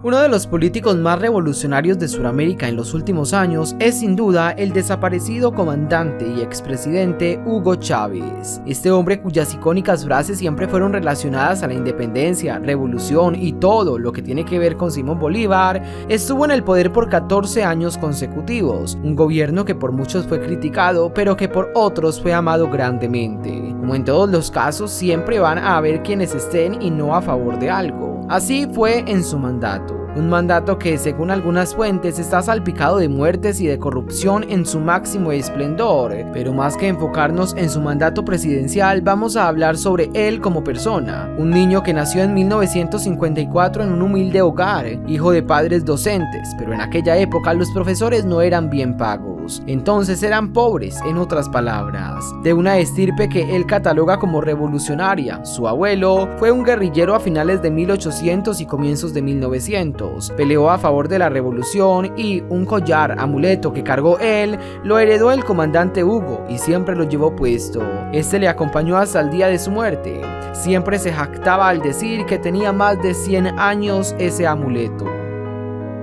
Uno de los políticos más revolucionarios de Sudamérica en los últimos años es sin duda el desaparecido comandante y expresidente Hugo Chávez. Este hombre, cuyas icónicas frases siempre fueron relacionadas a la independencia, revolución y todo lo que tiene que ver con Simón Bolívar, estuvo en el poder por 14 años consecutivos, un gobierno que por muchos fue criticado, pero que por otros fue amado grandemente. Como en todos los casos, siempre van a haber quienes estén y no a favor de algo. Así fue en su mandato. Un mandato que, según algunas fuentes, está salpicado de muertes y de corrupción en su máximo esplendor. Pero más que enfocarnos en su mandato presidencial, vamos a hablar sobre él como persona. Un niño que nació en 1954 en un humilde hogar, hijo de padres docentes, pero en aquella época los profesores no eran bien pagos. Entonces eran pobres, en otras palabras. De una estirpe que él cataloga como revolucionaria. Su abuelo fue un guerrillero a finales de 1800 y comienzos de 1900. Peleó a favor de la revolución y un collar, amuleto que cargó él, lo heredó el comandante Hugo y siempre lo llevó puesto. Este le acompañó hasta el día de su muerte. Siempre se jactaba al decir que tenía más de 100 años ese amuleto.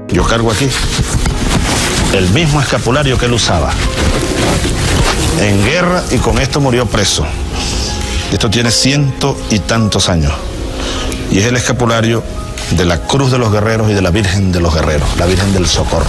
Yo cargo aquí el mismo escapulario que él usaba en guerra y con esto murió preso. Esto tiene 100 y tantos años y es el escapulario de la Cruz de los Guerreros y de la Virgen de los Guerreros, la Virgen del Socorro.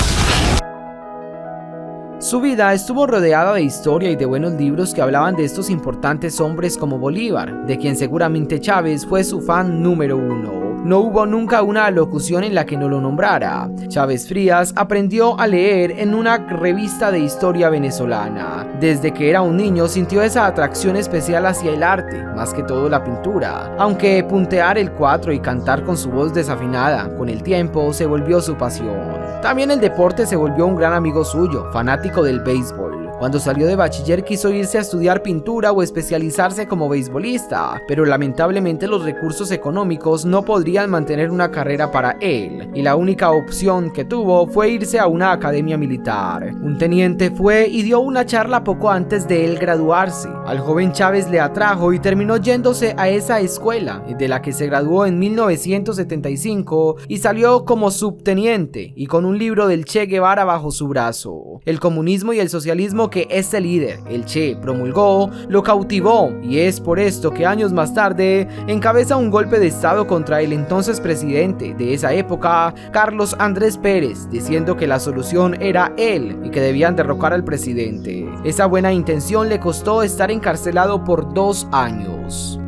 Su vida estuvo rodeada de historia y de buenos libros que hablaban de estos importantes hombres como Bolívar, de quien seguramente Chávez fue su fan número uno. No hubo nunca una alocución en la que no lo nombrara. Chávez Frías aprendió a leer en una revista de historia venezolana. Desde que era un niño sintió esa atracción especial hacia el arte, más que todo la pintura. Aunque puntear el cuatro y cantar con su voz desafinada, con el tiempo se volvió su pasión. También el deporte se volvió un gran amigo suyo, fanático del béisbol. Cuando salió de bachiller quiso irse a estudiar pintura o especializarse como beisbolista, pero lamentablemente los recursos económicos no podrían mantener una carrera para él, y la única opción que tuvo fue irse a una academia militar. Un teniente fue y dio una charla poco antes de él graduarse. Al joven Chávez le atrajo y terminó yéndose a esa escuela, de la que se graduó en 1975 y salió como subteniente y con un libro del Che Guevara bajo su brazo. El comunismo y el socialismo que este líder, el Che, promulgó, lo cautivó y es por esto que años más tarde encabeza un golpe de estado contra el entonces presidente de esa época, Carlos Andrés Pérez, diciendo que la solución era él y que debían derrocar al presidente. Esa buena intención le costó estar encarcelado por 2 años.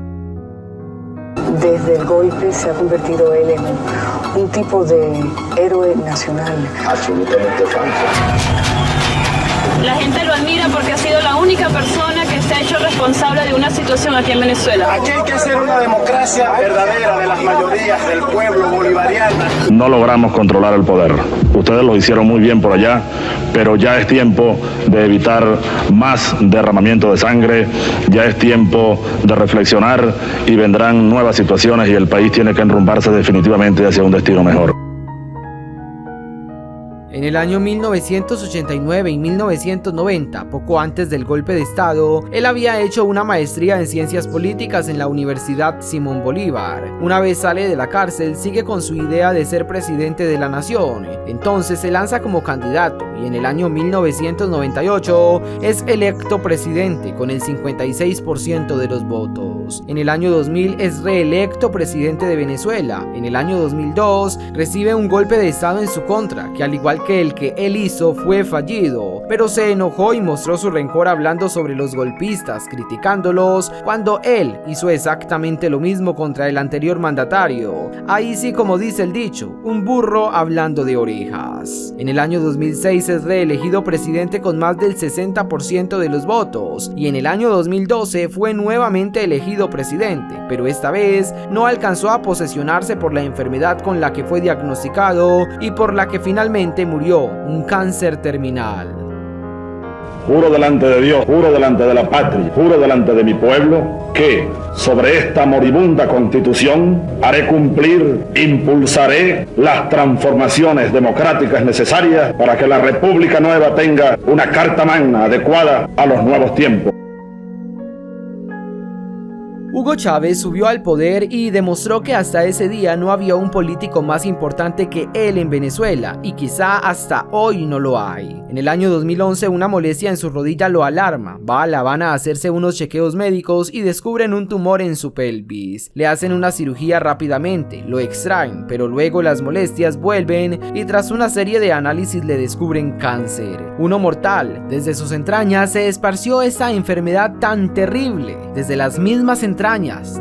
Desde el golpe se ha convertido él en un tipo de héroe nacional. Absolutamente falso. La gente lo admira porque ha sido la única persona que se ha hecho responsable de una situación aquí en Venezuela. Aquí hay que hacer una democracia verdadera de las mayorías del pueblo bolivariano. No logramos controlar el poder. Ustedes lo hicieron muy bien por allá, pero ya es tiempo de evitar más derramamiento de sangre, ya es tiempo de reflexionar y vendrán nuevas situaciones y el país tiene que enrumbarse definitivamente hacia un destino mejor. En el año 1989 y 1990, poco antes del golpe de estado, él había hecho una maestría en ciencias políticas en la Universidad Simón Bolívar. Una vez sale de la cárcel, sigue con su idea de ser presidente de la nación. Entonces se lanza como candidato y en el año 1998 es electo presidente con el 56% de los votos. En el año 2000 es reelecto presidente de Venezuela. En el año 2002 recibe un golpe de estado en su contra, que al igual que el que él hizo fue fallido, pero se enojó y mostró su rencor hablando sobre los golpistas, criticándolos, cuando él hizo exactamente lo mismo contra el anterior mandatario. Ahí sí, como dice el dicho, un burro hablando de orejas. En el año 2006 es reelegido presidente con más del 60% de los votos, y en el año 2012 fue nuevamente elegido presidente, pero esta vez no alcanzó a posesionarse por la enfermedad con la que fue diagnosticado y por la que finalmente murió, un cáncer terminal. Juro delante de Dios, juro delante de la patria, juro delante de mi pueblo, que sobre esta moribunda constitución haré cumplir, impulsaré las transformaciones democráticas necesarias para que la República Nueva tenga una carta magna adecuada a los nuevos tiempos. Hugo Chávez subió al poder y demostró que hasta ese día no había un político más importante que él en Venezuela, y quizá hasta hoy no lo hay. En el año 2011 una molestia en su rodilla lo alarma, va a La Habana a hacerse unos chequeos médicos y descubren un tumor en su pelvis. Le hacen una cirugía rápidamente, lo extraen, pero luego las molestias vuelven y tras una serie de análisis le descubren cáncer, uno mortal. Desde sus entrañas se esparció esa enfermedad tan terrible, desde las mismas entrañas,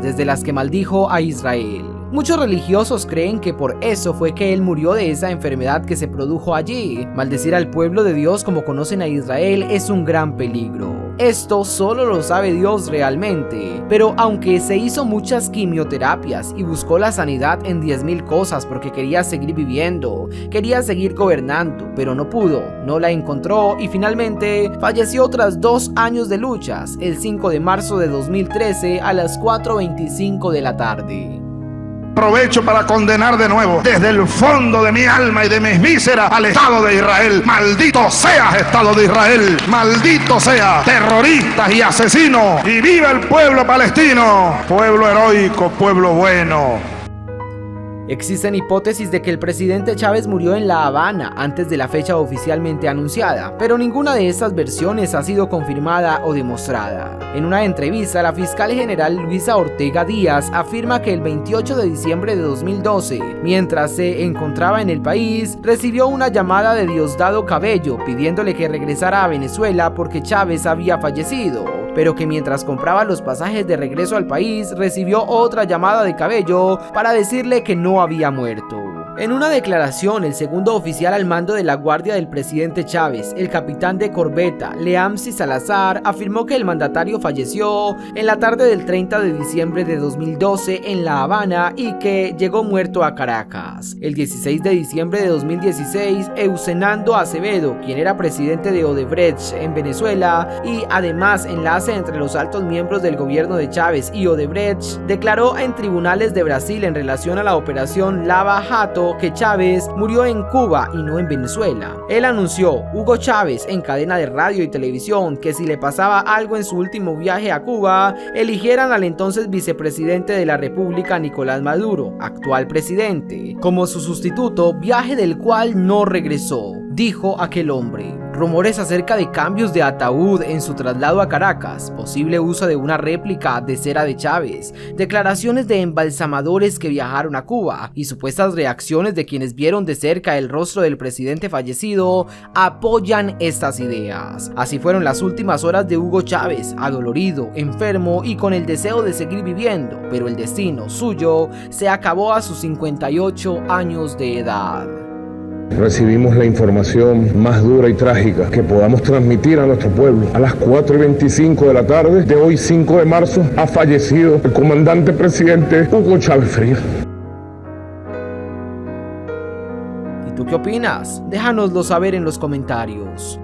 desde las que maldijo a Israel. Muchos religiosos creen que por eso fue que él murió de esa enfermedad que se produjo allí. Maldecir al pueblo de Dios como conocen a Israel es un gran peligro. Esto solo lo sabe Dios realmente. Pero aunque se hizo muchas quimioterapias y buscó la sanidad en 10.000 cosas porque quería seguir viviendo, quería seguir gobernando, pero no pudo, no la encontró y finalmente falleció tras 2 años de luchas, el 5 de marzo de 2013 a las 4:25 de la tarde. Aprovecho para condenar de nuevo desde el fondo de mi alma y de mis vísceras al Estado de Israel. Maldito seas, Estado de Israel. Maldito sea, terroristas y asesinos. Y viva el pueblo palestino, pueblo heroico, pueblo bueno. Existen hipótesis de que el presidente Chávez murió en La Habana antes de la fecha oficialmente anunciada, pero ninguna de estas versiones ha sido confirmada o demostrada. En una entrevista, la fiscal general Luisa Ortega Díaz afirma que el 28 de diciembre de 2012, mientras se encontraba en el país, recibió una llamada de Diosdado Cabello pidiéndole que regresara a Venezuela porque Chávez había fallecido, pero que mientras compraba los pasajes de regreso al país, recibió otra llamada de Cabello para decirle que no había muerto. En una declaración, el segundo oficial al mando de la guardia del presidente Chávez, el capitán de corbeta Leamsi Salazar, afirmó que el mandatario falleció en la tarde del 30 de diciembre de 2012 en La Habana y que llegó muerto a Caracas. El 16 de diciembre de 2016, Eusenando Acevedo, quien era presidente de Odebrecht en Venezuela y además enlace entre los altos miembros del gobierno de Chávez y Odebrecht, declaró en tribunales de Brasil en relación a la operación Lava Jato que Chávez murió en Cuba y no en Venezuela. Él anunció, Hugo Chávez, en cadena de radio y televisión, que si le pasaba algo en su último viaje a Cuba, eligieran al entonces vicepresidente de la República, Nicolás Maduro, actual presidente, como su sustituto, viaje del cual no regresó, dijo aquel hombre. Rumores acerca de cambios de ataúd en su traslado a Caracas, posible uso de una réplica de cera de Chávez, declaraciones de embalsamadores que viajaron a Cuba y supuestas reacciones de quienes vieron de cerca el rostro del presidente fallecido apoyan estas ideas. Así fueron las últimas horas de Hugo Chávez, adolorido, enfermo y con el deseo de seguir viviendo, pero el destino suyo se acabó a sus 58 años de edad. Recibimos la información más dura y trágica que podamos transmitir a nuestro pueblo. A las 4:25 de la tarde de hoy 5 de marzo ha fallecido el comandante presidente Hugo Chávez Frías. ¿Y tú qué opinas? Déjanoslo saber en los comentarios.